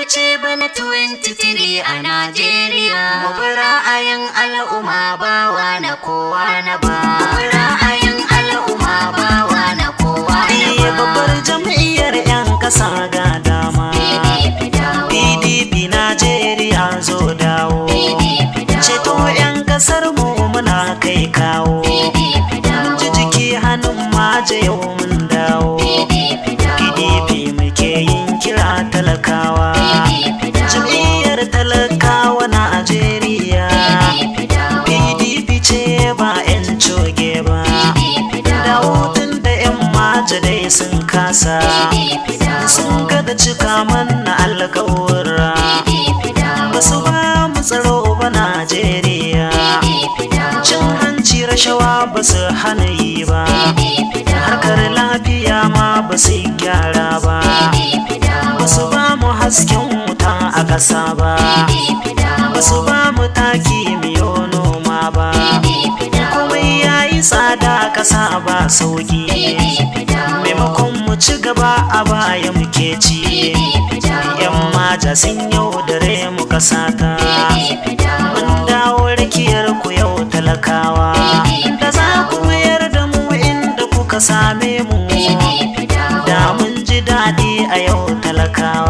ce bana 23 a Najeriya. Mu bi ra'ayin al'umma ba wa na kowa na ba. Mu bi ra'ayin al'umma ba wa na kowa na ba. Babbar jam'iyyar 'yan ƙasa ga dama. PDP Najeriya zo dawo. Ceto 'yan ƙasar mu muna kai kawo. Ji jiki hannun maje yau mun dawo. PDP muke yin kira talakawa. Jam'iyyar talakawa Najeriya. PDP ce ba 'yan coge ba. Dawo tun da 'yan maje dai sun kasa. Sun gada cika mana alƙawura. Basu ba mu tsaro ba Najeriya. Cin hanci rashawa basu hana yi ba. Harkar lafiya ma basu gyara ba. Basu ba mu hasken wuta a ƙasa ba. Basu ba mu taki miyo noma ba. Komai yayi tsada ƙasa ba sauki. Maimakon mu ci gaba a baya muke ci. 'Yan maja sun yaudare mu kasata. Mun dawo rakiyar ku yau talakawa. Da za ku mayar da mu inda kuka same mu. Da mun ji daɗi a yau talakawa.